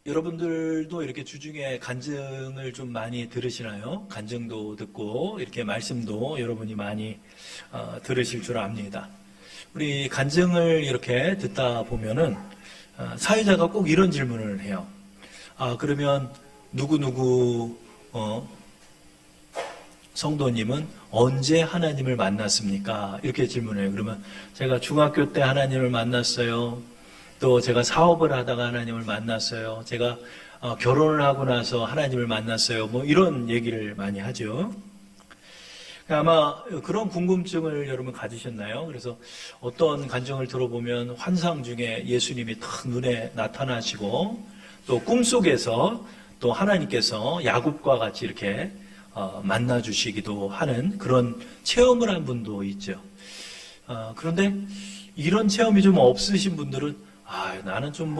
여러분들도 이렇게 주중에 간증을 좀 많이 들으시나요? 간증도 듣고 이렇게 말씀도 여러분이 많이 들으실 줄 압니다. 우리 간증을 이렇게 듣다 보면은 사회자가 꼭 이런 질문을 해요. 그러면 누구누구 성도님은 언제 하나님을 만났습니까? 이렇게 질문해요. 그러면 제가 중학교 때 하나님을 만났어요. 또 제가 사업을 하다가 하나님을 만났어요. 제가 결혼을 하고 나서 하나님을 만났어요. 뭐 이런 얘기를 많이 하죠. 아마 그런 궁금증을 여러분 가지셨나요? 그래서 어떤 간증을 들어보면 환상 중에 예수님이 탁 눈에 나타나시고 또 꿈속에서 또 하나님께서 야곱과 같이 이렇게 만나주시기도 하는 그런 체험을 한 분도 있죠. 그런데 이런 체험이 좀 없으신 분들은 나는 좀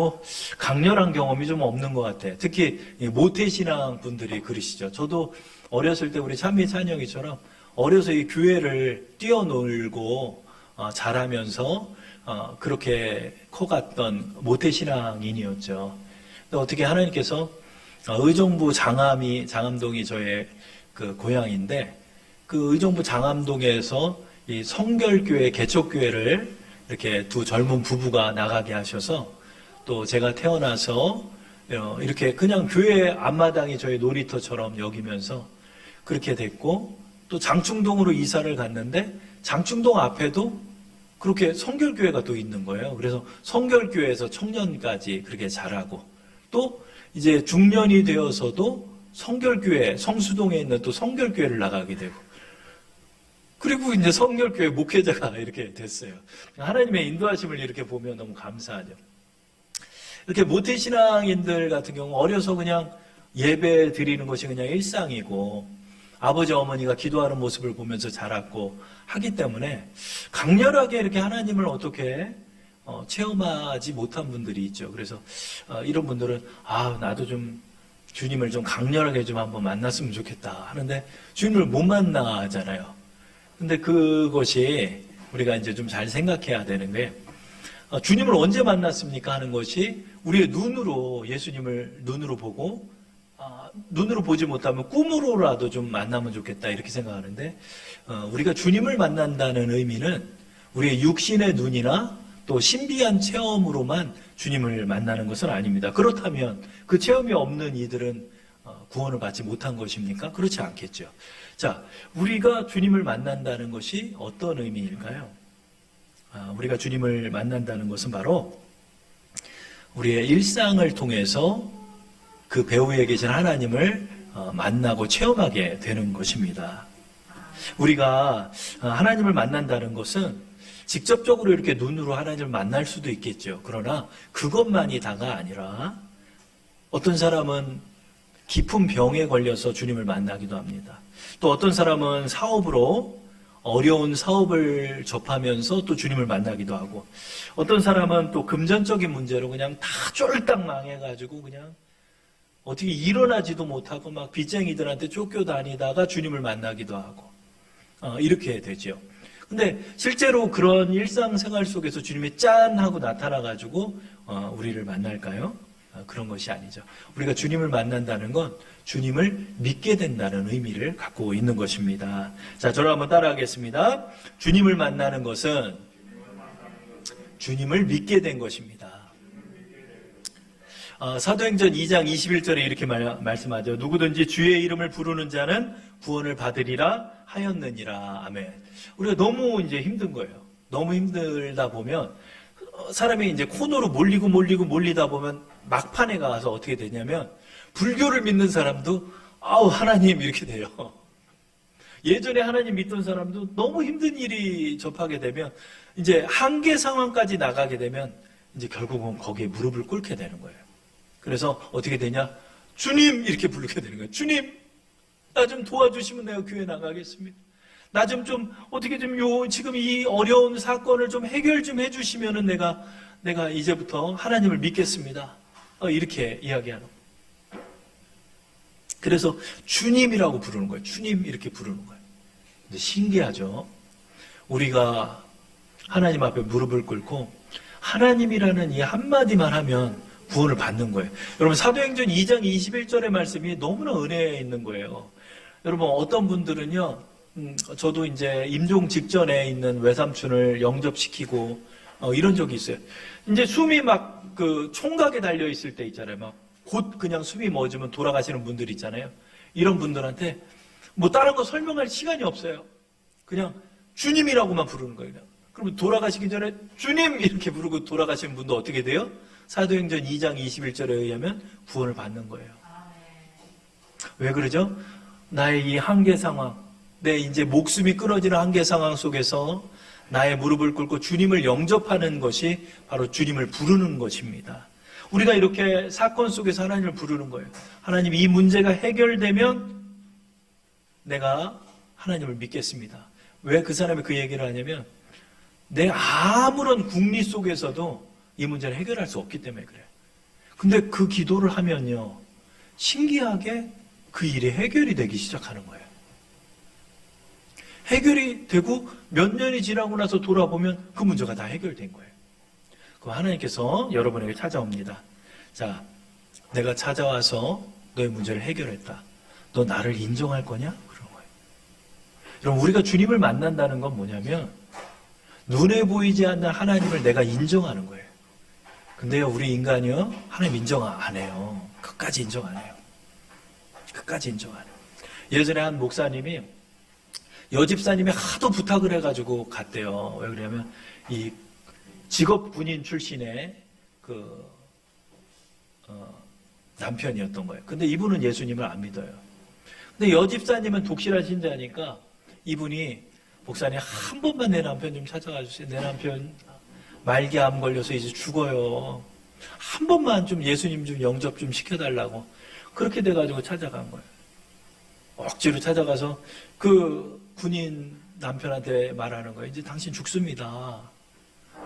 강렬한 경험이 좀 없는 것 같아. 특히 모태신앙 분들이 그러시죠. 저도 어렸을 때 우리 찬미 찬영이처럼 어려서 이 교회를 뛰어놀고 자라면서 그렇게 커갔던 모태신앙인이었죠. 근데 어떻게 하나님께서 의정부 장암동이 저의 그 고향인데 그 의정부 장암동에서 이 성결교회 개척교회를 이렇게 두 젊은 부부가 나가게 하셔서 또 제가 태어나서 이렇게 그냥 교회 앞마당이 저희 놀이터처럼 여기면서 그렇게 됐고 또 장충동으로 이사를 갔는데 장충동 앞에도 그렇게 성결교회가 또 있는 거예요. 그래서 성결교회에서 청년까지 그렇게 자라고 또 이제 중년이 되어서도 성결교회 성수동에 있는 또 성결교회를 나가게 되고 그리고 이제 성결교회 목회자가 이렇게 됐어요. 하나님의 인도하심을 이렇게 보면 너무 감사하죠. 이렇게 모태신앙인들 같은 경우 어려서 그냥 예배 드리는 것이 그냥 일상이고 아버지 어머니가 기도하는 모습을 보면서 자랐고 하기 때문에 강렬하게 이렇게 하나님을 어떻게 체험하지 못한 분들이 있죠. 그래서 이런 분들은 나도 좀 주님을 좀 강렬하게 좀 한번 만났으면 좋겠다 하는데 주님을 못 만나잖아요. 근데 그것이 우리가 이제 좀 잘 생각해야 되는데 주님을 언제 만났습니까 하는 것이 우리의 눈으로 예수님을 눈으로 보고 눈으로 보지 못하면 꿈으로라도 좀 만나면 좋겠다 이렇게 생각하는데 우리가 주님을 만난다는 의미는 우리의 육신의 눈이나 또 신비한 체험으로만 주님을 만나는 것은 아닙니다. 그렇다면 그 체험이 없는 이들은 구원을 받지 못한 것입니까? 그렇지 않겠죠. 자, 우리가 주님을 만난다는 것이 어떤 의미일까요? 우리가 주님을 만난다는 것은 바로 우리의 일상을 통해서 그 배후에 계신 하나님을 만나고 체험하게 되는 것입니다. 우리가 하나님을 만난다는 것은 직접적으로 이렇게 눈으로 하나님을 만날 수도 있겠죠. 그러나 그것만이 다가 아니라 어떤 사람은 깊은 병에 걸려서 주님을 만나기도 합니다. 또 어떤 사람은 사업으로 어려운 사업을 접하면서 또 주님을 만나기도 하고 어떤 사람은 또 금전적인 문제로 그냥 다 쫄딱 망해가지고 그냥 어떻게 일어나지도 못하고 막 빚쟁이들한테 쫓겨다니다가 주님을 만나기도 하고 이렇게 되죠. 근데 실제로 그런 일상생활 속에서 주님이 짠 하고 나타나가지고 우리를 만날까요? 그런 것이 아니죠. 우리가 주님을 만난다는 건 주님을 믿게 된다는 의미를 갖고 있는 것입니다. 자, 저를 한번 따라하겠습니다. 주님을 만나는 것은 주님을 믿게 된 것입니다. 사도행전 2장 21절에 이렇게 말씀하죠. 누구든지 주의 이름을 부르는 자는 구원을 받으리라 하였느니라. 아멘. 우리가 너무 이제 힘든 거예요. 너무 힘들다 보면 사람이 이제 코너로 몰리다 보면 막판에 가서 어떻게 되냐면 불교를 믿는 사람도 하나님 이렇게 돼요. 예전에 하나님 믿던 사람도 너무 힘든 일이 접하게 되면 이제 한계 상황까지 나가게 되면 이제 결국은 거기에 무릎을 꿇게 되는 거예요. 그래서 어떻게 되냐? 주님 이렇게 부르게 되는 거예요. 주님, 나 좀 도와주시면 내가 교회 나가겠습니다. 나 좀 어떻게 좀 지금 이 어려운 사건을 좀 해결 좀 해주시면은 내가 이제부터 하나님을 믿겠습니다. 이렇게 이야기하는 거예요. 그래서 주님이라고 부르는 거예요. 주님 이렇게 부르는 거예요. 근데 신기하죠? 우리가 하나님 앞에 무릎을 꿇고 하나님이라는 이 한마디만 하면 구원을 받는 거예요. 여러분 사도행전 2장 21절의 말씀이 너무나 은혜에 있는 거예요. 여러분 어떤 분들은요, 저도 이제 임종 직전에 있는 외삼촌을 영접시키고 이런 적이 있어요. 이제 숨이 막 그 총각에 달려 있을 때 있잖아요. 막 곧 그냥 숨이 멎으면 돌아가시는 분들 있잖아요. 이런 분들한테 뭐 다른 거 설명할 시간이 없어요. 그냥 주님이라고만 부르는 거예요. 그러면 돌아가시기 전에 주님 이렇게 부르고 돌아가시는 분도 어떻게 돼요? 사도행전 2장 21절에 의하면 구원을 받는 거예요. 왜 그러죠? 나의 이 한계 상황, 내 이제 목숨이 끊어지는 한계 상황 속에서 나의 무릎을 꿇고 주님을 영접하는 것이 바로 주님을 부르는 것입니다. 우리가 이렇게 사건 속에서 하나님을 부르는 거예요. 하나님, 이 문제가 해결되면 내가 하나님을 믿겠습니다. 왜 그 사람이 그 얘기를 하냐면 내 아무런 궁리 속에서도 이 문제를 해결할 수 없기 때문에 그래요. 근데 그 기도를 하면요, 신기하게 그 일이 해결이 되기 시작하는 거예요. 해결이 되고 몇 년이 지나고 나서 돌아보면 그 문제가 다 해결된 거예요. 그럼 하나님께서 여러분에게 찾아옵니다. 자, 내가 찾아와서 너의 문제를 해결했다. 너 나를 인정할 거냐? 그런 거예요. 여러분, 우리가 주님을 만난다는 건 뭐냐면 눈에 보이지 않는 하나님을 내가 인정하는 거예요. 근데요, 우리 인간이요, 하나님 인정 안 해요. 끝까지 인정 안 해요. 끝까지 인정 안 해요. 예전에 한 목사님이 여집사님이 하도 부탁을 해가지고 갔대요. 왜 그러냐면 이 직업 군인 출신의 그 남편이었던 거예요. 근데 이분은 예수님을 안 믿어요. 근데 여집사님은 독실한 신자니까 이분이 목사님 한 번만 내 남편 좀 찾아가 주세요. 내 남편 말기암 걸려서 이제 죽어요. 한 번만 좀 예수님 좀 영접 좀 시켜달라고. 그렇게 돼가지고 찾아간 거예요. 억지로 찾아가서 그 군인 남편한테 말하는 거예요. 이제 당신 죽습니다.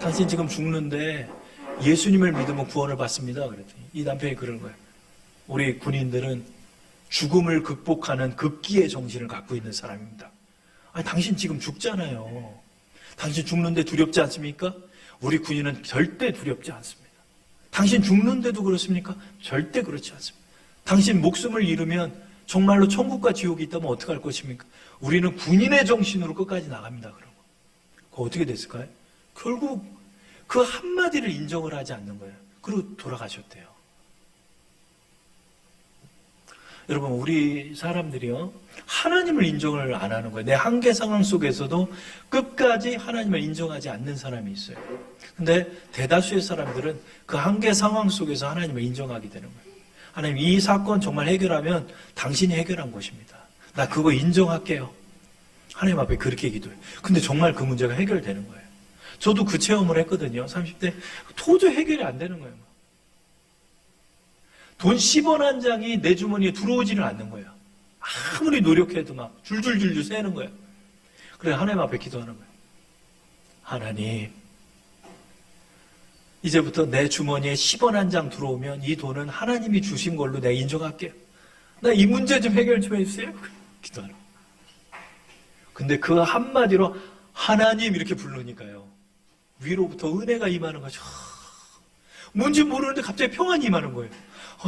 당신 지금 죽는데 예수님을 믿으면 구원을 받습니다. 그랬더니 이 남편이 그러는 거예요. 우리 군인들은 죽음을 극복하는 극기의 정신을 갖고 있는 사람입니다. 아니, 당신 지금 죽잖아요. 당신 죽는데 두렵지 않습니까? 우리 군인은 절대 두렵지 않습니다. 당신 죽는데도 그렇습니까? 절대 그렇지 않습니다. 당신 목숨을 잃으면 정말로 천국과 지옥이 있다면 어떻게 할 것입니까? 우리는 군인의 정신으로 끝까지 나갑니다. 그런 거. 그거 어떻게 됐을까요? 결국 그 한마디를 인정을 하지 않는 거예요. 그리고 돌아가셨대요. 여러분, 우리 사람들이요, 하나님을 인정을 안 하는 거예요. 내 한계 상황 속에서도 끝까지 하나님을 인정하지 않는 사람이 있어요. 근데 대다수의 사람들은 그 한계 상황 속에서 하나님을 인정하게 되는 거예요. 하나님, 이 사건 정말 해결하면 당신이 해결한 것입니다. 나 그거 인정할게요. 하나님 앞에 그렇게 기도해요. 근데 정말 그 문제가 해결되는 거예요. 저도 그 체험을 했거든요. 30대. 도저히 해결이 안 되는 거예요. 돈 10원 한 장이 내 주머니에 들어오지는 않는 거예요. 아무리 노력해도 막 줄줄줄줄 새는 거예요. 그래, 하나님 앞에 기도하는 거예요. 하나님, 이제부터 내 주머니에 10원 한 장 들어오면 이 돈은 하나님이 주신 걸로 내가 인정할게요. 나 이 문제 좀 해결 좀 해주세요. 기도하는 거예요. 근데 그 한마디로 하나님 이렇게 부르니까요, 위로부터 은혜가 임하는 거죠. 뭔지 모르는데 갑자기 평안이 임하는 거예요.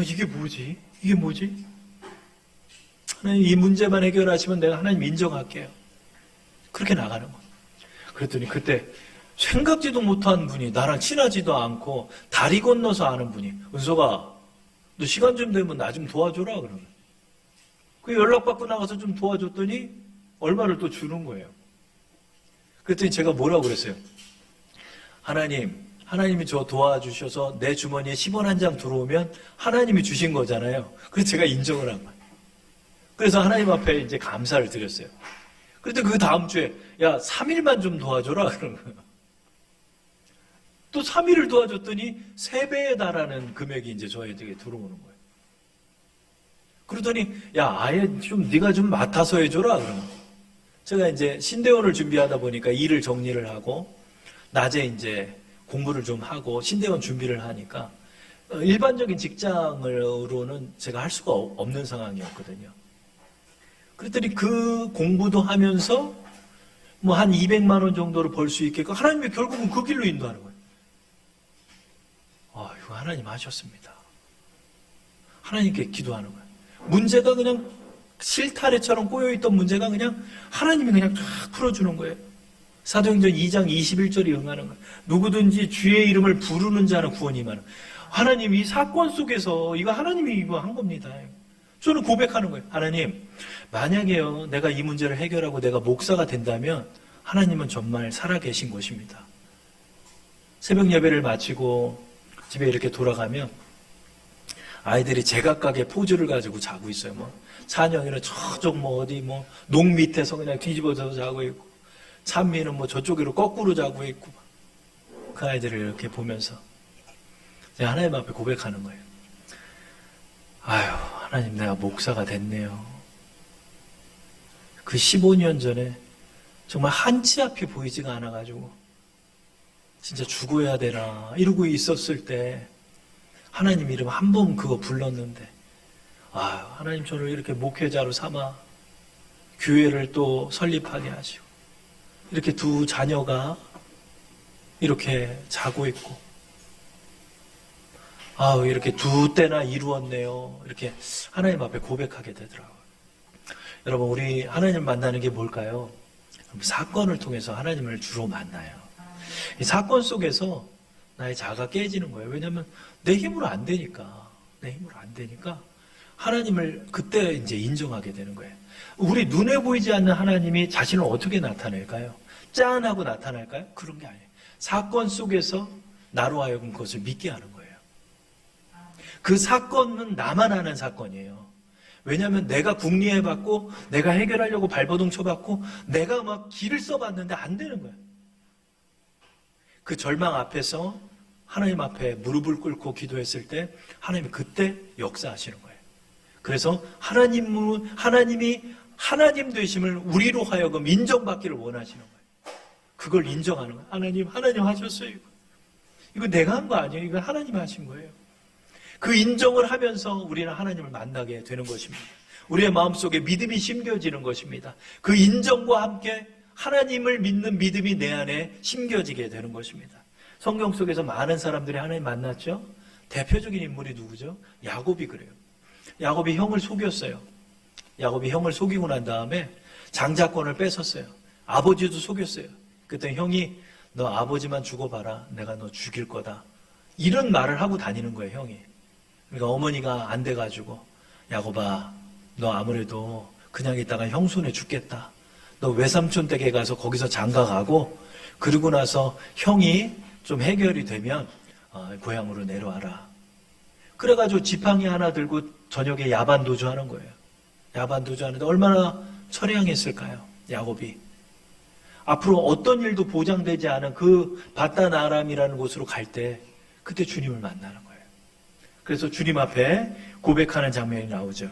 이게 뭐지? 이게 뭐지? 하나님, 이 문제만 해결하시면 내가 하나님 인정할게요. 그렇게 나가는 거예요. 그랬더니 그때 생각지도 못한 분이, 나랑 친하지도 않고 다리 건너서 아는 분이, 은석아, 너 시간 좀 되면 나 좀 도와줘라. 그러면 그 연락받고 나가서 좀 도와줬더니 얼마를 또 주는 거예요. 그랬더니 제가 뭐라고 그랬어요? 하나님이 저 도와주셔서 내 주머니에 10원 한 장 들어오면 하나님이 주신 거잖아요. 그래서 제가 인정을 한 거예요. 그래서 하나님 앞에 이제 감사를 드렸어요. 그랬더니 그 다음 주에, 야, 3일만 좀 도와줘라. 그런 거예요. 또 3일을 도와줬더니 3배에 달하는 금액이 이제 저희에게 들어오는 거예요. 그러더니, 야, 아예 좀 네가 좀 맡아서 해줘라. 그러면 제가 이제 신대원을 준비하다 보니까 일을 정리를 하고 낮에 이제 공부를 좀 하고 신대원 준비를 하니까 일반적인 직장으로는 제가 할 수가 없는 상황이었거든요. 그랬더니 그 공부도 하면서 뭐 한 200만 원 정도를 벌 수 있게끔 하나님이 결국은 그 길로 인도하는 거예요. 아유, 그거 하나님 하셨습니다. 하나님께 기도하는 거예요. 문제가 그냥 실타래처럼 꼬여있던 문제가 그냥 하나님이 그냥 쫙 풀어주는 거예요. 사도행전 2장 21절이 응하는 거예요. 누구든지 주의 이름을 부르는 자는 구원이 임하는 거예요. 하나님 이 사건 속에서 이거 하나님이 이거 한 겁니다. 저는 고백하는 거예요. 하나님, 만약에요 내가 이 문제를 해결하고 내가 목사가 된다면 하나님은 정말 살아계신 것입니다. 새벽 예배를 마치고 집에 이렇게 돌아가면 아이들이 제각각의 포즈를 가지고 자고 있어요. 뭐 찬영이는 저쪽 뭐 어디 뭐 농 밑에서 그냥 뒤집어져서 자고 있고, 찬미는 뭐 저쪽으로 거꾸로 자고 있고, 그 아이들을 이렇게 보면서 제가 하나님 앞에 고백하는 거예요. 아유, 하나님 내가 목사가 됐네요. 그 15년 전에 정말 한치 앞이 보이지가 않아가지고 진짜 죽어야 되나 이러고 있었을 때 하나님 이름 한 번 그거 불렀는데, 아유, 하나님 저를 이렇게 목회자로 삼아 교회를 또 설립하게 하시고 이렇게 두 자녀가 이렇게 자고 있고, 아우 이렇게 두 때나 이루었네요. 이렇게 하나님 앞에 고백하게 되더라고요. 여러분, 우리 하나님을 만나는 게 뭘까요? 사건을 통해서 하나님을 주로 만나요. 이 사건 속에서 나의 자아가 깨지는 거예요. 왜냐하면 내 힘으로 안 되니까. 내 힘으로 안 되니까 하나님을 그때 이제 인정하게 되는 거예요. 우리 눈에 보이지 않는 하나님이 자신을 어떻게 나타낼까요? 짠하고 나타날까요? 그런 게 아니에요. 사건 속에서 나로 하여금 그것을 믿게 하는 거예요. 그 사건은 나만 아는 사건이에요. 왜냐하면 내가 궁리해봤고 내가 해결하려고 발버둥 쳐봤고 내가 막 길을 써봤는데 안 되는 거예요. 그 절망 앞에서 하나님 앞에 무릎을 꿇고 기도했을 때 하나님이 그때 역사하시는 거예요. 그래서 하나님이 하나님 되심을 우리로 하여금 인정받기를 원하시는 거예요. 그걸 인정하는 거예요. 하나님 하셨어요. 이거 내가 한 거 아니에요. 이거 하나님 하신 거예요. 그 인정을 하면서 우리는 하나님을 만나게 되는 것입니다. 우리의 마음속에 믿음이 심겨지는 것입니다. 그 인정과 함께 하나님을 믿는 믿음이 내 안에 심겨지게 되는 것입니다. 성경 속에서 많은 사람들이 하나님 만났죠. 대표적인 인물이 누구죠? 야곱이 그래요. 야곱이 형을 속였어요. 야곱이 형을 속이고 난 다음에 장자권을 뺏었어요. 아버지도 속였어요. 그때 형이 너 아버지만 죽어봐라. 내가 너 죽일 거다. 이런 말을 하고 다니는 거예요, 형이. 그러니까 어머니가 안 돼가지고 야곱아, 너 아무래도 그냥 있다가 형 손에 죽겠다. 너 외삼촌 댁에 가서 거기서 장가가고 그러고 나서 형이 좀 해결이 되면 고향으로 내려와라. 그래가지고 지팡이 하나 들고 저녁에 야반도주 하는 거예요. 야반도주 하는데 얼마나 처량했을까요? 야곱이. 앞으로 어떤 일도 보장되지 않은 그 바다나람이라는 곳으로 갈 때 그때 주님을 만나는 거예요. 그래서 주님 앞에 고백하는 장면이 나오죠.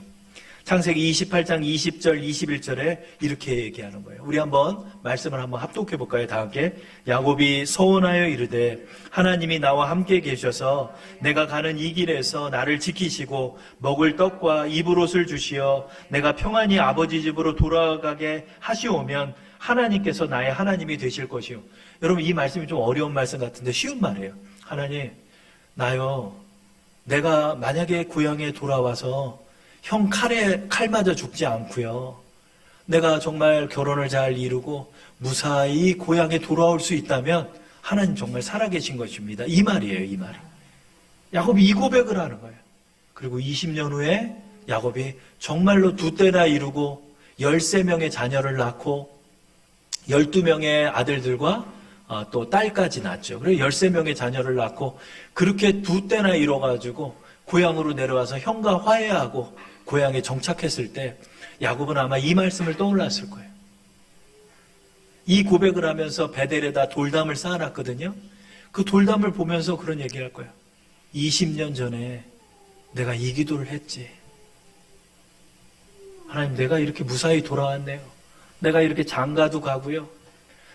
창세기 28장 20절 21절에 이렇게 얘기하는 거예요. 우리 한번 말씀을 한번 합독해 볼까요? 다 함께. 야곱이 서원하여 이르되 하나님이 나와 함께 계셔서 내가 가는 이 길에서 나를 지키시고 먹을 떡과 입을 옷을 주시어 내가 평안히 아버지 집으로 돌아가게 하시오면 하나님께서 나의 하나님이 되실 것이요. 여러분, 이 말씀이 좀 어려운 말씀 같은데 쉬운 말이에요. 하나님, 나요, 내가 만약에 고향에 돌아와서 형 칼 맞아 죽지 않고요, 내가 정말 결혼을 잘 이루고 무사히 고향에 돌아올 수 있다면 하나님 정말 살아계신 것입니다. 이 말이에요, 이 말이. 야곱이 이 고백을 하는 거예요. 그리고 20년 후에 야곱이 정말로 두 때나 이루고 13명의 자녀를 낳고 12명의 아들들과 또 딸까지 낳았죠. 그리고 13명의 자녀를 낳고 그렇게 두 때나 이뤄가지고 고향으로 내려와서 형과 화해하고 고향에 정착했을 때 야곱은 아마 이 말씀을 떠올랐을 거예요. 이 고백을 하면서 베델에다 돌담을 쌓아놨거든요. 그 돌담을 보면서 그런 얘기를 할 거예요. 20년 전에 내가 이 기도를 했지. 하나님, 내가 이렇게 무사히 돌아왔네요. 내가 이렇게 장가도 가고요.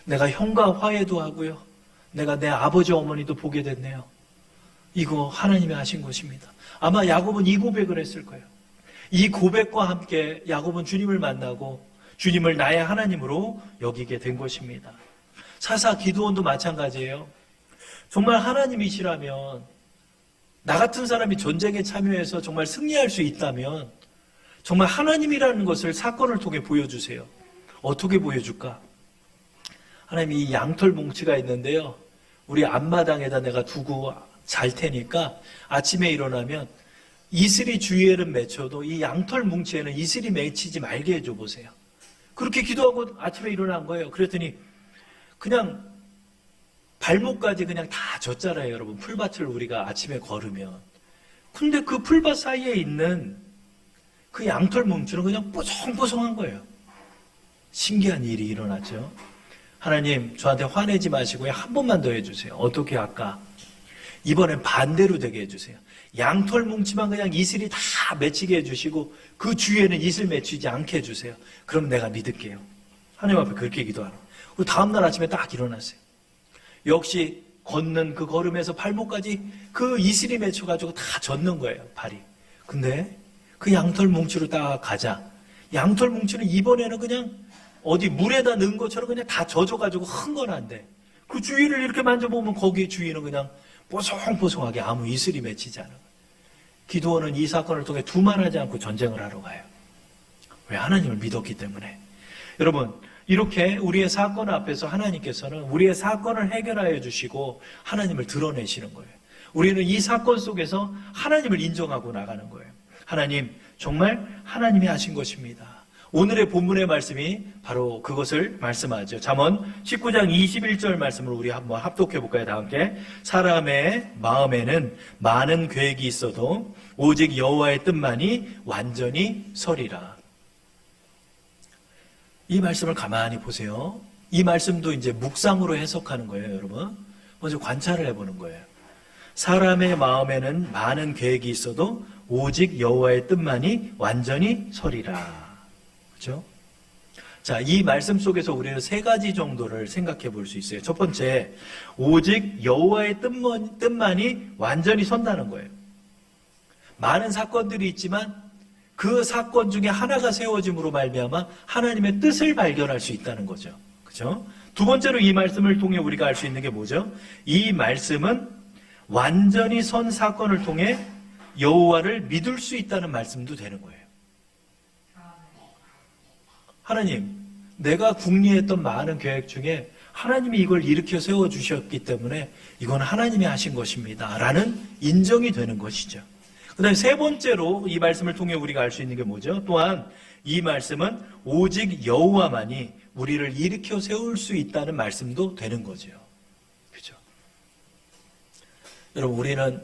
내가 형과 화해도 하고요. 내가 내 아버지 어머니도 보게 됐네요. 이거 하나님이 하신 것입니다. 아마 야곱은 이 고백을 했을 거예요. 이 고백과 함께 야곱은 주님을 만나고 주님을 나의 하나님으로 여기게 된 것입니다. 사사 기드온도 마찬가지예요. 정말 하나님이시라면 나 같은 사람이 전쟁에 참여해서 정말 승리할 수 있다면 정말 하나님이라는 것을 사건을 통해 보여주세요. 어떻게 보여줄까? 하나님, 이 양털 뭉치가 있는데요, 우리 앞마당에다 내가 두고 잘 테니까 아침에 일어나면 이슬이 주위에는 맺혀도 이 양털 뭉치에는 이슬이 맺히지 말게 해줘 보세요. 그렇게 기도하고 아침에 일어난 거예요. 그랬더니 그냥 발목까지 그냥 다 젖잖아요, 여러분. 풀밭을 우리가 아침에 걸으면. 근데 그 풀밭 사이에 있는 그 양털 뭉치는 그냥 뽀송뽀송한 거예요. 신기한 일이 일어났죠. 하나님, 저한테 화내지 마시고 한 번만 더 해주세요. 어떻게 할까? 이번엔 반대로 되게 해주세요. 양털 뭉치만 그냥 이슬이 다 맺히게 해주시고 그 주위에는 이슬 맺히지 않게 해주세요. 그럼 내가 믿을게요. 하나님 앞에 그렇게 기도하는 거예요. 그리고 다음날 아침에 딱 일어났어요. 역시 걷는 그 걸음에서 발목까지 그 이슬이 맺혀가지고 다 젖는 거예요, 발이. 근데 그 양털 뭉치로 딱 가자. 양털 뭉치는 이번에는 그냥 어디 물에다 넣은 것처럼 그냥 다 젖어가지고 흥건한데 그 주위를 이렇게 만져보면 거기 주위는 그냥 뽀송뽀송하게 아무 이슬이 맺히지 않은 거예요. 기도원은 이 사건을 통해 두말하지 않고 전쟁을 하러 가요. 왜? 하나님을 믿었기 때문에. 여러분, 이렇게 우리의 사건 앞에서 하나님께서는 우리의 사건을 해결하여 주시고 하나님을 드러내시는 거예요. 우리는 이 사건 속에서 하나님을 인정하고 나가는 거예요. 하나님, 정말 하나님이 하신 것입니다. 오늘의 본문의 말씀이 바로 그것을 말씀하죠. 잠언 19장 21절 말씀을 우리 한번 합독해 볼까요? 다 함께. 사람의 마음에는 많은 계획이 있어도 오직 여호와의 뜻만이 완전히 서리라. 이 말씀을 가만히 보세요. 이 말씀도 이제 묵상으로 해석하는 거예요, 여러분. 먼저 관찰을 해보는 거예요. 사람의 마음에는 많은 계획이 있어도 오직 여호와의 뜻만이 완전히 서리라. 그렇죠? 자, 이 말씀 속에서 우리는 세 가지 정도를 생각해 볼 수 있어요. 첫 번째, 오직 여호와의 뜻만이 완전히 선다는 거예요. 많은 사건들이 있지만 그 사건 중에 하나가 세워짐으로 말미암아 하나님의 뜻을 발견할 수 있다는 거죠. 그렇죠? 두 번째로 이 말씀을 통해 우리가 알 수 있는 게 뭐죠? 이 말씀은 완전히 선 사건을 통해 여호와를 믿을 수 있다는 말씀도 되는 거예요. 하나님, 내가 궁리했던 많은 계획 중에 하나님이 이걸 일으켜 세워주셨기 때문에 이건 하나님이 하신 것입니다. 라는 인정이 되는 것이죠. 그 다음에 세 번째로 이 말씀을 통해 우리가 알 수 있는 게 뭐죠? 또한 이 말씀은 오직 여호와만이 우리를 일으켜 세울 수 있다는 말씀도 되는 거죠. 그죠? 여러분, 우리는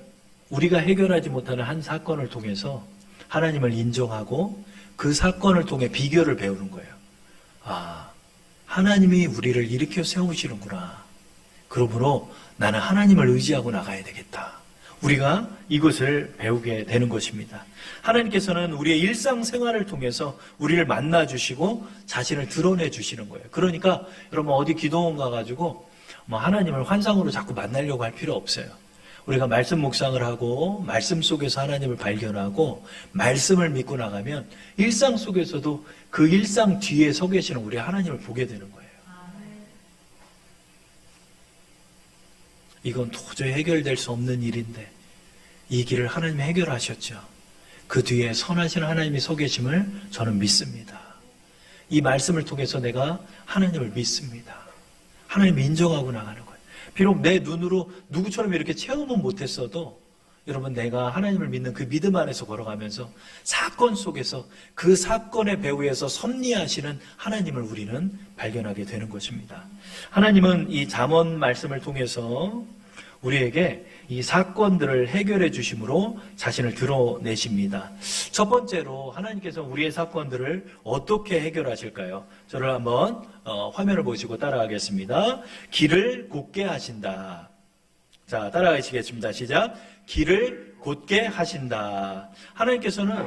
우리가 해결하지 못하는 한 사건을 통해서 하나님을 인정하고 그 사건을 통해 비결을 배우는 거예요. 아, 하나님이 우리를 일으켜 세우시는구나. 그러므로 나는 하나님을 의지하고 나가야 되겠다. 우리가 이것을 배우게 되는 것입니다. 하나님께서는 우리의 일상생활을 통해서 우리를 만나주시고 자신을 드러내주시는 거예요. 그러니까 여러분 어디 기도원 가가지고 하나님을 환상으로 자꾸 만나려고 할 필요 없어요. 우리가 말씀 묵상을 하고 말씀 속에서 하나님을 발견하고 말씀을 믿고 나가면 일상 속에서도 그 일상 뒤에 서 계시는 우리 하나님을 보게 되는 거예요. 이건 도저히 해결될 수 없는 일인데 이 길을 하나님이 해결하셨죠. 그 뒤에 선하신 하나님이 서 계심을 저는 믿습니다. 이 말씀을 통해서 내가 하나님을 믿습니다. 하나님을 인정하고 나가는 거예요. 비록 내 눈으로 누구처럼 이렇게 체험은 못했어도 여러분, 내가 하나님을 믿는 그 믿음 안에서 걸어가면서 사건 속에서 그 사건의 배후에서 섭리하시는 하나님을 우리는 발견하게 되는 것입니다. 하나님은 이 잠언 말씀을 통해서 우리에게 이 사건들을 해결해 주심으로 자신을 드러내십니다. 첫 번째로 하나님께서 우리의 사건들을 어떻게 해결하실까요? 저를 한번 화면을 보시고 따라가겠습니다. 길을 곧게 하신다. 자, 따라가시겠습니다. 시작. 길을 곧게 하신다. 하나님께서는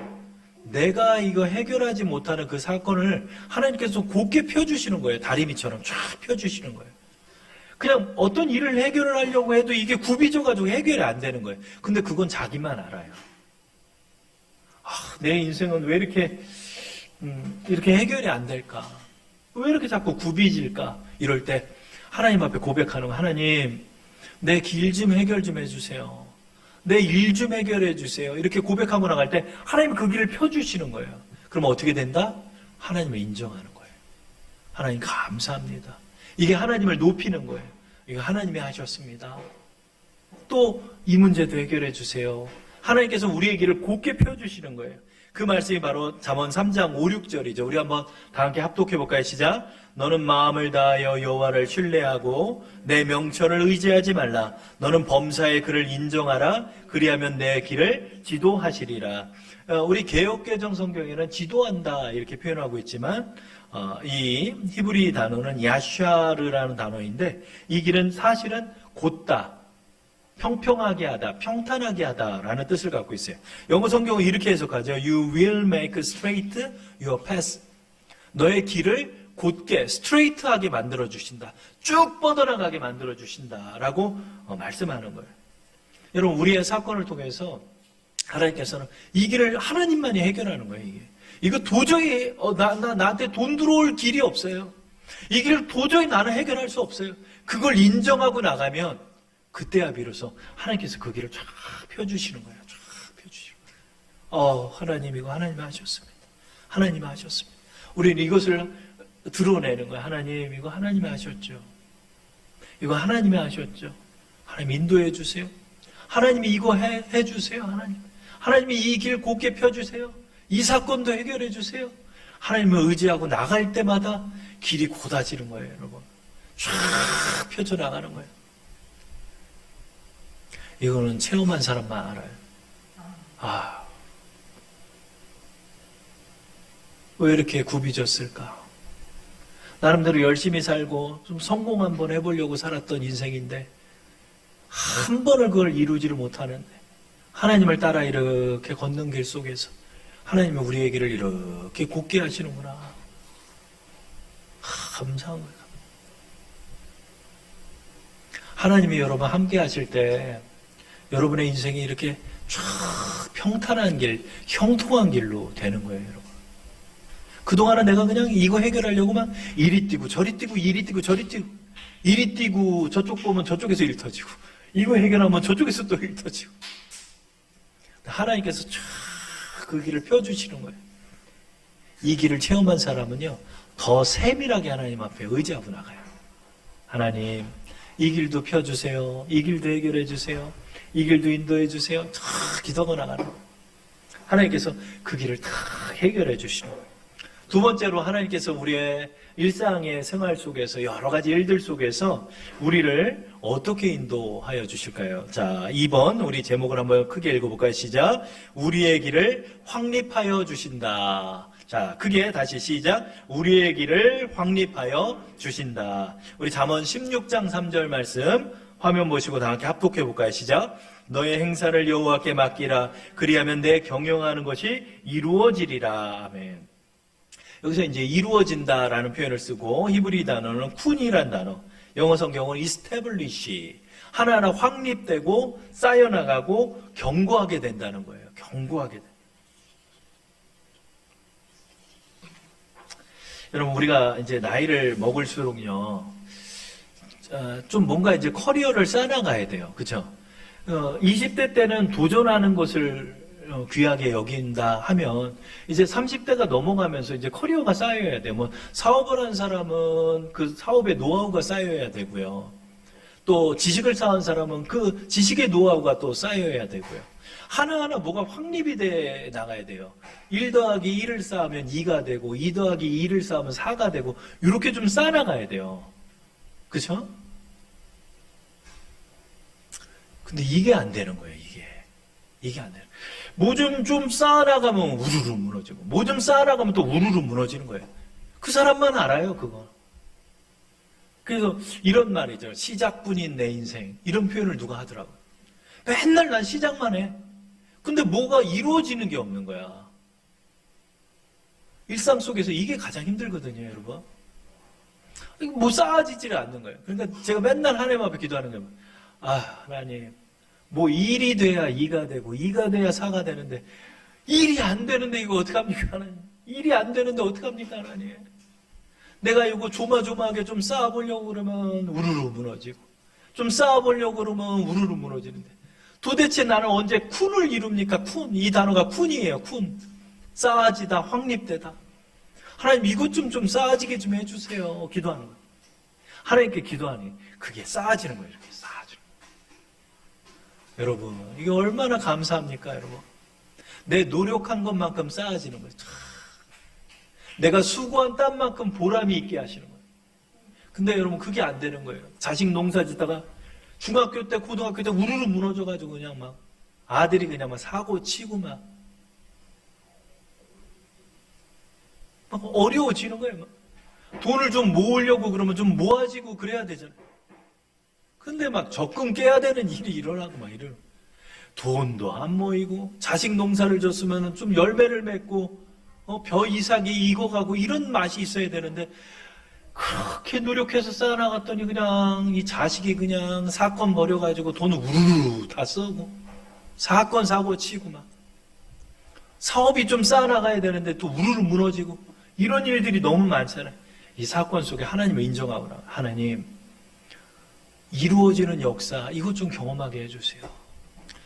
내가 이거 해결하지 못하는 그 사건을 하나님께서 곧게 펴주시는 거예요. 다리미처럼 쫙 펴주시는 거예요. 그냥 어떤 일을 해결을 하려고 해도 이게 굽이져가지고 해결이 안 되는 거예요. 근데 그건 자기만 알아요. 내 인생은 왜 이렇게 해결이 안 될까? 왜 이렇게 자꾸 굽이질까? 이럴 때 하나님 앞에 고백하는 거, 하나님, 내 길 좀 해결 좀 해주세요. 내 일 좀 해결해 주세요. 이렇게 고백하고 나갈 때 하나님이 그 길을 펴주시는 거예요. 그럼 어떻게 된다? 하나님을 인정하는 거예요. 하나님 감사합니다. 이게 하나님을 높이는 거예요. 이거 하나님이 하셨습니다. 또 이 문제도 해결해 주세요. 하나님께서 우리의 길을 곧게 펴주시는 거예요. 그 말씀이 바로 잠언 3장 5, 6절이죠. 우리 한번 다 함께 합독해 볼까요? 시작. 너는 마음을 다하여 여호와를 신뢰하고 내 명철을 의지하지 말라. 너는 범사의 그를 인정하라. 그리하면 내 길을 지도하시리라. 우리 개역개정 성경에는 지도한다 이렇게 표현하고 있지만 이 히브리 단어는 야샤르라는 단어인데 이 길은 사실은 곧다, 평평하게 하다, 평탄하게 하다라는 뜻을 갖고 있어요. 영어 성경은 이렇게 해석하죠. You will make straight your path. 너의 길을 곧게, 스트레이트하게 만들어주신다. 쭉 뻗어나가게 만들어주신다라고 말씀하는 거예요. 여러분, 우리의 사건을 통해서 하나님께서는 이 길을 하나님만이 해결하는 거예요, 이게. 이거 도저히, 나한테 돈 들어올 길이 없어요. 이 길을 도저히 나는 해결할 수 없어요. 그걸 인정하고 나가면 그때야 비로소 하나님께서 그 길을 쫙 펴주시는 거예요. 쫙 펴주시는 거예요. 하나님 이거 하나님이 하셨습니다. 하나님이 하셨습니다. 우리는 이것을 드러내는 거예요. 하나님 이거 하나님이 하셨죠. 이거 하나님이 하셨죠. 하나님 인도해 주세요. 하나님이 이거 해 주세요. 하나님이 이 길 곧게 펴주세요. 이 사건도 해결해 주세요. 하나님을 의지하고 나갈 때마다 길이 곧아지는 거예요, 여러분. 쫙 펴져 나가는 거예요. 이거는 체험한 사람만 알아요. 왜 이렇게 굽이졌을까? 나름대로 열심히 살고 좀 성공 한번 해보려고 살았던 인생인데 한 번을 그걸 이루지를 못하는데 하나님을 따라 이렇게 걷는 길 속에서 하나님이 우리의 길을 이렇게 곧게 하시는구나. 감사한 거예요. 하나님이 여러분 함께 하실 때 여러분의 인생이 이렇게 쫙 평탄한 길, 형통한 길로 되는 거예요, 여러분. 그동안은 내가 그냥 이거 해결하려고만 이리 뛰고 저리 뛰고 이리 뛰고 저리 뛰고 이리 뛰고 저쪽 보면 저쪽에서 일 터지고 이거 해결하면 저쪽에서 또 일 터지고 하나님께서 쫙 그 길을 펴주시는 거예요. 이 길을 체험한 사람은요 더 세밀하게 하나님 앞에 의지하고 나가요. 하나님 이 길도 펴주세요. 이 길도 해결해 주세요. 이 길도 인도해 주세요. 다 기도하고 나가는 거예요. 하나님께서 그 길을 다 해결해 주시는 거예요. 두 번째로 하나님께서 우리의 일상의 생활 속에서 여러 가지 일들 속에서 우리를 어떻게 인도하여 주실까요? 자, 2번 우리 제목을 한번 크게 읽어볼까요? 시작. 우리의 길을 확립하여 주신다. 자, 크게 다시 시작. 우리의 길을 확립하여 주신다. 우리 잠언 16장 3절 말씀 화면 보시고 다 함께 합독해 볼까요? 시작. 너의 행사를 여호와께 맡기라. 그리하면 내 경영하는 것이 이루어지리라. 아멘. 여기서 이제 이루어진다라는 표현을 쓰고 히브리 단어는 쿤이라는 단어, 영어 성경은 establish, 하나하나 확립되고 쌓여나가고 견고하게 된다는 거예요. 견고하게 된다. 여러분 우리가 이제 나이를 먹을수록요, 좀 뭔가 이제 커리어를 쌓아나가야 돼요. 그렇죠? 20대 때는 도전하는 것을 귀하게 여긴다 하면 이제 30대가 넘어가면서 이제 커리어가 쌓여야 돼요. 뭐 사업을 한 사람은 그 사업의 노하우가 쌓여야 되고요. 또 지식을 쌓은 사람은 그 지식의 노하우가 또 쌓여야 되고요. 하나하나 뭐가 확립이 돼 나가야 돼요. 1 더하기 1을 쌓으면 2가 되고 2 더하기 2를 쌓으면 4가 되고 이렇게 좀 쌓아나가야 돼요. 그렇죠? 근데 이게 안 되는 거예요. 이게 안 되는 거예요. 뭐 좀 쌓아나가면 우르르 무너지고 뭐 좀 쌓아나가면 또 우르르 무너지는 거예요. 그 사람만 알아요, 그거. 그래서 이런 말이죠. 시작뿐인 내 인생. 이런 표현을 누가 하더라고요. 맨날 난 시작만 해. 근데 뭐가 이루어지는 게 없는 거야. 일상 속에서 이게 가장 힘들거든요, 여러분. 뭐 쌓아지지를 않는 거예요. 그러니까 제가 맨날 하나님 앞에 기도하는 거예요. 하나님. 뭐 1이 돼야 2가 되고 2가 돼야 4가 되는데 1이 안 되는데 이거 어떡합니까 하나님? 1이 안 되는데 어떡합니까 하나님? 내가 이거 조마조마하게 좀 쌓아보려고 그러면 우르르 무너지고 좀 쌓아보려고 그러면 우르르 무너지는데 도대체 나는 언제 쿤을 이룹니까? 쿤. 이 단어가 쿤이에요. 쿤. 쌓아지다, 확립되다. 하나님 이것 좀 쌓아지게 좀 해주세요. 기도하는 거예요. 하나님께 기도하니 그게 쌓아지는 거예요. 이렇게 쌓아지는 거예요. 여러분, 이게 얼마나 감사합니까, 여러분? 내 노력한 것만큼 쌓아지는 거예요. 내가 수고한 땀만큼 보람이 있게 하시는 거예요. 근데 여러분, 그게 안 되는 거예요. 자식 농사 짓다가 중학교 때, 고등학교 때 우르르 무너져가지고 그냥 막 아들이 그냥 막 사고 치고 막 어려워지는 거예요. 막. 돈을 좀 모으려고 그러면 좀 모아지고 그래야 되잖아요. 근데 막 적금 깨야 되는 일이 일어나고 막 이러는. 돈도 안 모이고 자식 농사를 졌으면 좀 열매를 맺고 벼 이삭이 익어가고 이런 맛이 있어야 되는데 그렇게 노력해서 쌓아나갔더니 그냥 이 자식이 그냥 사건 벌여가지고 돈 우르르 다 쓰고 사건 사고 치고 막 사업이 좀 쌓아나가야 되는데 또 우르르 무너지고 이런 일들이 너무 많잖아요. 이 사건 속에 하나님을 인정하고 나 하나님 이루어지는 역사 이것 좀 경험하게 해주세요.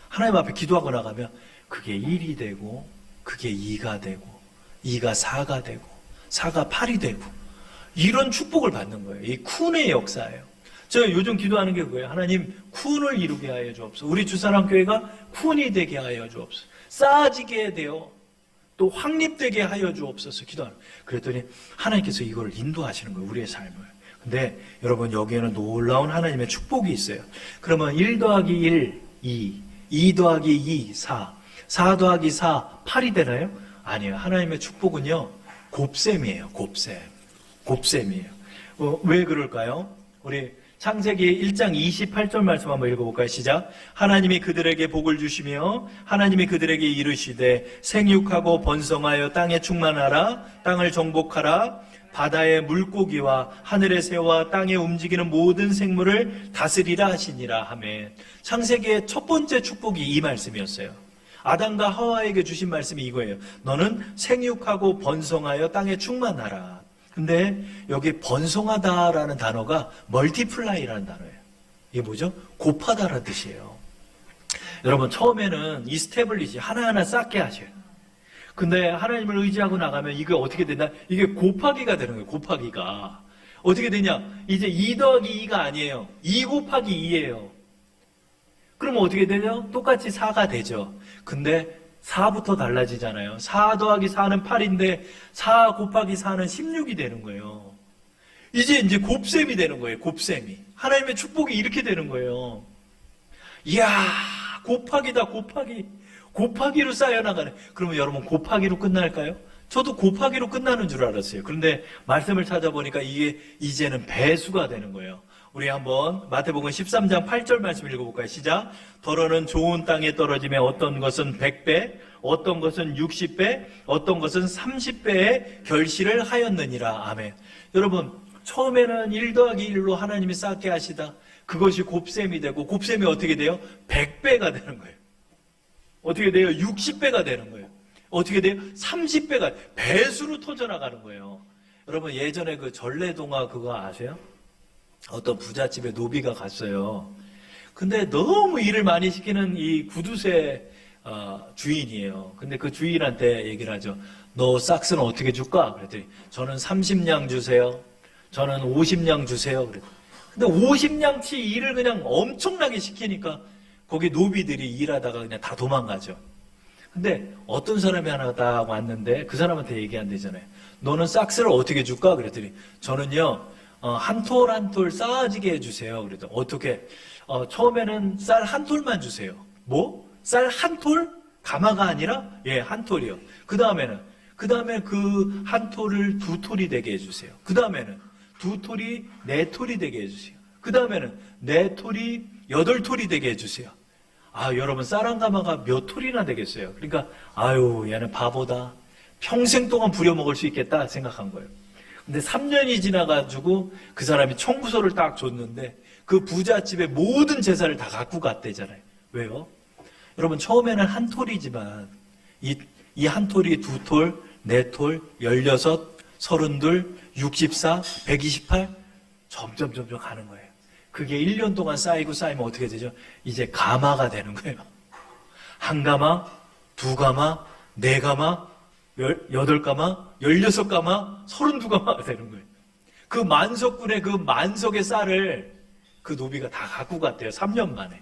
하나님 앞에 기도하고 나가면 그게 1이 되고 그게 2가 되고 2가 4가 되고 4가 8이 되고 이런 축복을 받는 거예요. 이 쿤의 역사예요. 제가 요즘 기도하는 게 그거예요. 하나님 쿤을 이루게 하여 주옵소서. 우리 주사랑교회가 쿤이 되게 하여 주옵소서. 쌓아지게 되어 또 확립되게 하여 주옵소서 기도하는 거예요. 그랬더니 하나님께서 이걸 인도하시는 거예요. 우리의 삶을. 근데 여러분 여기에는 놀라운 하나님의 축복이 있어요. 그러면 1 더하기 1, 2, 2 더하기 2, 4, 4 더하기 4, 8이 되나요? 아니에요. 하나님의 축복은요. 곱셈이에요. 곱셈이에요. 왜 그럴까요? 우리 창세기 1장 28절 말씀 한번 읽어볼까요? 시작. 하나님이 그들에게 복을 주시며 하나님이 그들에게 이르시되 생육하고 번성하여 땅에 충만하라 땅을 정복하라 바다의 물고기와 하늘의 새와 땅에 움직이는 모든 생물을 다스리라 하시니라 하며 창세기의 첫 번째 축복이 이 말씀이었어요. 아담과 하와에게 주신 말씀이 이거예요. 너는 생육하고 번성하여 땅에 충만하라. 근데 여기 번성하다라는 단어가 멀티플라이라는 단어예요. 이게 뭐죠? 곱하다라는 뜻이에요. 여러분 처음에는 이스태블리시 하나하나 쌓게 하셔요. 근데 하나님을 의지하고 나가면 이게 어떻게 되냐? 이게 곱하기가 되는 거예요. 곱하기가. 어떻게 되냐? 이제 2 더하기 2가 아니에요. 2 곱하기 2예요. 그러면 어떻게 되냐? 똑같이 4가 되죠. 근데 4부터 달라지잖아요. 4 더하기 4는 8인데 4 곱하기 4는 16이 되는 거예요. 이제 곱셈이 되는 거예요. 곱셈이. 하나님의 축복이 이렇게 되는 거예요. 이야, 곱하기다, 곱하기. 곱하기로 쌓여나가네. 그러면 여러분 곱하기로 끝날까요? 저도 곱하기로 끝나는 줄 알았어요. 그런데 말씀을 찾아보니까 이게 이제는 배수가 되는 거예요. 우리 한번 마태복음 13장 8절 말씀 읽어볼까요? 시작. 더러는 좋은 땅에 떨어지며 어떤 것은 100배, 어떤 것은 60배, 어떤 것은 30배의 결실을 하였느니라. 아멘. 여러분 처음에는 1 더하기 1로 하나님이 쌓게 하시다. 그것이 곱셈이 되고 곱셈이 어떻게 돼요? 100배가 되는 거예요. 어떻게 돼요? 60배가 되는 거예요. 어떻게 돼요? 30배가 배수로 터져나가는 거예요. 여러분 예전에 그 전래동화 그거 아세요? 어떤 부잣집에 노비가 갔어요. 근데 너무 일을 많이 시키는 이 구두쇠 주인이에요. 근데 그 주인한테 얘기를 하죠. 너 싹스는 어떻게 줄까? 그랬더니 저는 30냥 주세요. 저는 50냥 주세요. 그랬더니 근데 50냥치 일을 그냥 엄청나게 시키니까 거기 노비들이 일하다가 그냥 다 도망가죠. 근데 어떤 사람이 하나 딱 왔는데 그 사람한테 얘기한대잖아요. 너는 싹스를 어떻게 줄까? 그랬더니 저는요 한 톨 한 톨 쌓아지게 해주세요. 그래도 어떻게? 처음에는 쌀 한 톨만 주세요. 뭐? 쌀 한 톨? 가마가 아니라? 예, 한 톨이요. 그 다음에 그 한 톨을 2톨이 되게 해주세요. 그 다음에는 2톨이 4톨이 되게 해주세요. 그 다음에는 4톨이 8톨이 되게 해주세요. 아, 여러분 쌀 한 가마가 몇 톨이나 되겠어요. 그러니까 아유 얘는 바보다. 평생 동안 부려먹을 수 있겠다 생각한 거예요. 근데 3년이 지나가지고 그 사람이 청구서를 딱 줬는데 그 부잣집의 모든 재산을 다 갖고 갔대잖아요. 왜요? 여러분 처음에는 한 톨이지만 이 한 톨이 2톨, 4톨, 16, 32, 64, 128 점점 가는 거예요. 그게 1년 동안 쌓이면 어떻게 되죠? 이제 가마가 되는 거예요. 한 가마, 두 가마, 네 가마, 8가마, 16가마, 32가마가 되는 거예요. 그 만석군의 그 만석의 쌀을 그 노비가 다 갖고 갔대요. 3년 만에.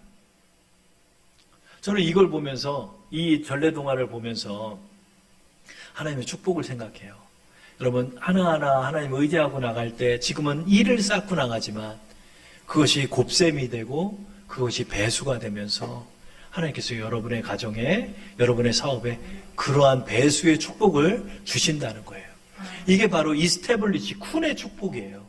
저는 이걸 보면서, 이 전래동화를 보면서 하나님의 축복을 생각해요. 여러분, 하나하나 하나님 의지하고 나갈 때 지금은 일을 쌓고 나가지만 그것이 곱셈이 되고 그것이 배수가 되면서 하나님께서 여러분의 가정에, 여러분의 사업에 그러한 배수의 축복을 주신다는 거예요. 이게 바로 이스태블리시 쿤의 축복이에요.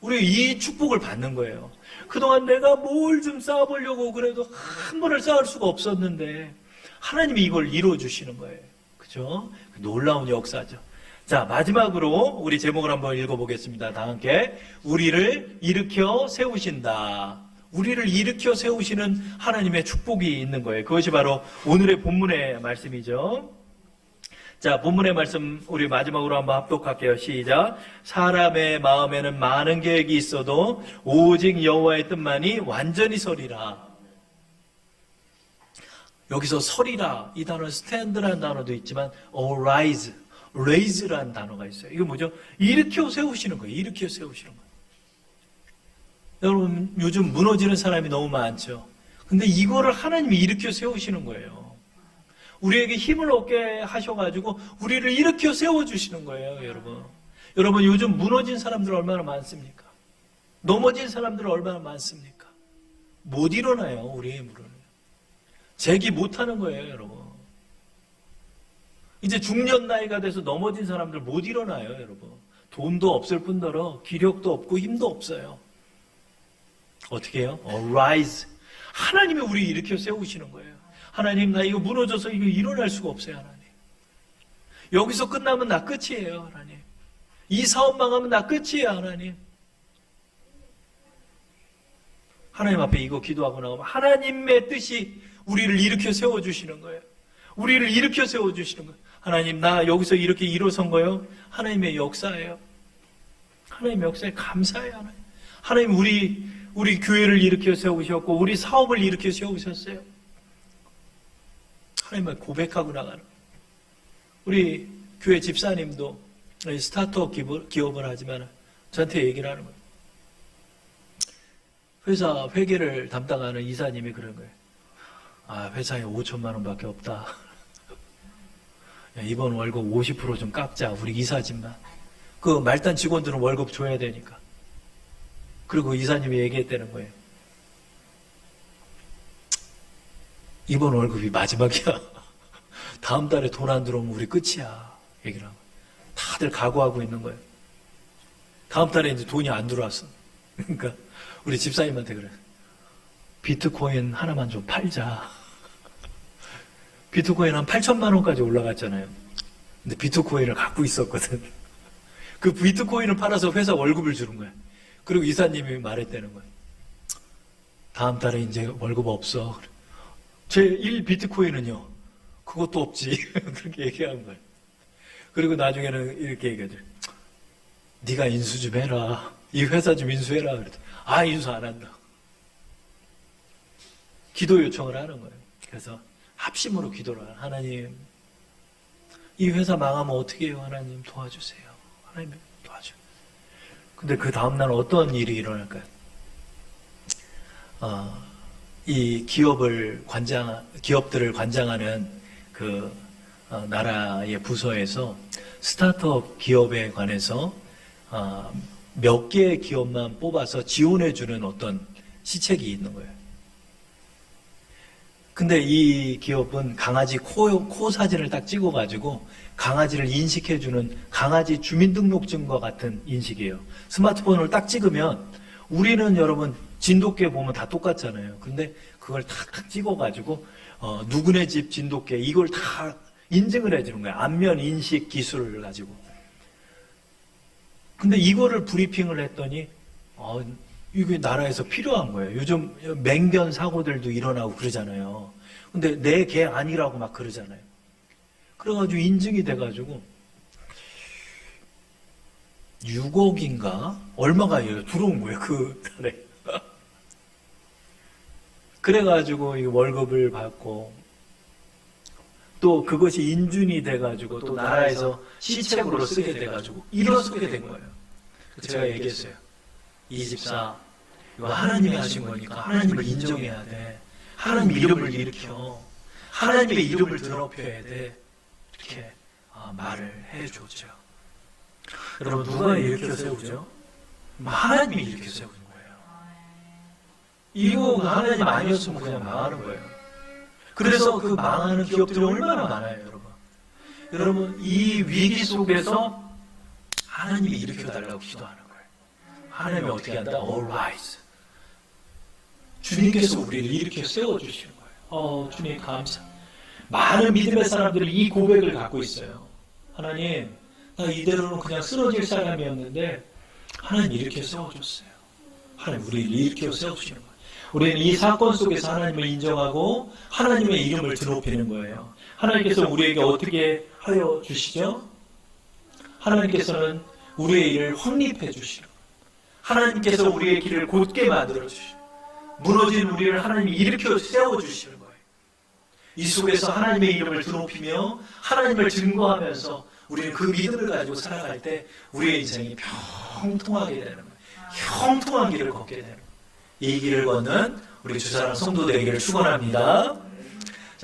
우리 이 축복을 받는 거예요. 그동안 내가 뭘 좀 쌓아보려고 그래도 한 번을 쌓을 수가 없었는데 하나님이 이걸 이루어주시는 거예요. 그죠? 놀라운 역사죠. 자, 마지막으로 우리 제목을 한번 읽어보겠습니다. 다 함께. 우리를 일으켜 세우신다. 우리를 일으켜 세우시는 하나님의 축복이 있는 거예요. 그것이 바로 오늘의 본문의 말씀이죠. 자, 본문의 말씀 우리 마지막으로 한번 합독할게요. 시작. 사람의 마음에는 많은 계획이 있어도 오직 여호와의 뜻만이 완전히 서리라. 여기서 서리라, 이 단어는 stand라는 단어도 있지만 arise, raise라는 단어가 있어요. 이거 뭐죠? 일으켜 세우시는 거예요. 일으켜 세우시는 거예요. 여러분, 요즘 무너지는 사람이 너무 많죠. 근데 이거를 하나님이 일으켜 세우시는 거예요. 우리에게 힘을 얻게 하셔가지고 우리를 일으켜 세워주시는 거예요, 여러분. 여러분, 요즘 무너진 사람들 얼마나 많습니까? 넘어진 사람들 얼마나 많습니까? 못 일어나요, 우리의 힘으로는. 재기 못하는 거예요, 여러분. 이제 중년 나이가 돼서 넘어진 사람들 못 일어나요, 여러분. 돈도 없을 뿐더러 기력도 없고 힘도 없어요. 어떻게 해요? Arise. 하나님이 우리 일으켜 세우시는 거예요. 하나님, 나 이거 무너져서 이거 일어날 수가 없어요, 하나님. 여기서 끝나면 나 끝이에요, 하나님. 이 사업 망하면 나 끝이에요, 하나님. 하나님 앞에 이거 기도하고 나가면 하나님의 뜻이 우리를 일으켜 세워주시는 거예요. 우리를 일으켜 세워주시는 거예요. 하나님, 나 여기서 이렇게 일어선 거예요. 하나님의 역사예요. 하나님의 역사에 감사해요, 하나님. 하나님, 우리 교회를 일으켜 세우셨고 우리 사업을 일으켜 세우셨어요. 하나님을 고백하고 나가는. 우리 교회 집사님도 스타트업 기업을 하지만 저한테 얘기를 하는 거예요. 회사 회계를 담당하는 이사님이 그런 거예요. 아, 회사에 5천만 원밖에 없다. 야, 이번 월급 50% 좀 깎자. 우리 이사진만. 그 말단 직원들은 월급 줘야 되니까. 그리고 이사님이 얘기했다는 거예요. 이번 월급이 마지막이야. 다음 달에 돈 안 들어오면 우리 끝이야. 얘기를 하고. 다들 각오하고 있는 거예요. 다음 달에 이제 돈이 안 들어왔어. 그러니까 우리 집사님한테 그래. 비트코인 하나만 좀 팔자. 비트코인 한 8천만 원까지 올라갔잖아요. 근데 비트코인을 갖고 있었거든. 그 비트코인을 팔아서 회사 월급을 주는 거야. 그리고 이사님이 말했다는 거예요. 다음 달에 이제 월급 없어. 제 1 비트코인은요. 그것도 없지. 그렇게 얘기한 거예요. 그리고 나중에는 이렇게 얘기하죠. 네가 인수 좀 해라. 이 회사 좀 인수해라. 그랬더니 아, 인수 안 한다. 기도 요청을 하는 거예요. 그래서 합심으로 기도를 하는. 하나님, 이 회사 망하면 어떻게 해요? 하나님 도와주세요. 하나님 도와줘. 근데 그 다음날 어떤 일이 일어날까요? 이 기업들을 관장하는 그 나라의 부서에서 스타트업 기업에 관해서 몇 개의 기업만 뽑아서 지원해주는 어떤 시책이 있는 거예요. 근데 이 기업은 강아지 코 사진을 딱 찍어가지고 강아지를 인식해주는 강아지 주민등록증과 같은 인식이에요. 스마트폰을 딱 찍으면 우리는 여러분 진돗개 보면 다 똑같잖아요. 근데 그걸 탁탁 찍어가지고 누구네 집 진돗개 이걸 다 인증을 해주는 거예요. 안면 인식 기술을 가지고. 근데 이거를 브리핑을 했더니 이게 나라에서 필요한 거예요. 요즘 맹견 사고들도 일어나고 그러잖아요. 근데 내 개 아니라고 막 그러잖아요. 그래가지고 인증이 돼가지고 6억인가 얼마가 들어온 거예요. 그 달에. 그래가지고 이 월급을 받고 또 그것이 인준이 돼가지고 또 나라에서 시책으로 쓰게 돼가지고 일어서게 된 거예요. 제가 얘기했어요. 이 집사, 이거 하나님이 하신 거니까 하나님을 인정해야 돼. 하나님 이름을 일으켜. 하나님의 이름을 드높여야 돼. 이렇게 말을 해줬죠. 여러분, 누가 일으켜 세우죠? 하나님이 일으켜 세우는 거예요. 이거 하나님 아니었으면 그냥 망하는 거예요. 그래서 그 망하는 기업들이 얼마나 많아요, 여러분. 여러분, 이 위기 속에서 하나님이 일으켜달라고 기도하는 거예요. 하나님이 어떻게 한다? All rise. 주님께서 우리를 일으켜 세워주시는 거예요. 주님 감사. 많은 믿음의 사람들이 이 고백을 갖고 있어요. 하나님, 나 이대로는 그냥 쓰러질 사람이었는데 하나님 일으켜 세워줬어요. 하나님 우리를 일으켜 세워주시는 거예요. 우리는 이 사건 속에서 하나님을 인정하고 하나님의 이름을 드높이는 거예요. 하나님께서 우리에게 어떻게 하여 주시죠? 하나님께서는 우리의 일을 확립해 주시는 거예요. 하나님께서 우리의 길을 곧게 만들어 주시고 무너진 우리를 하나님이 일으켜 세워주시는 거예요. 이 속에서 하나님의 이름을 드높이며 하나님을 증거하면서 우리는 그 믿음을 가지고 살아갈 때 우리의 인생이 평통하게 되는 거예요. 형통한 길을 걷게 되는 거예요. 이 길을 걷는 우리 주사랑 성도 되기를 축원합니다.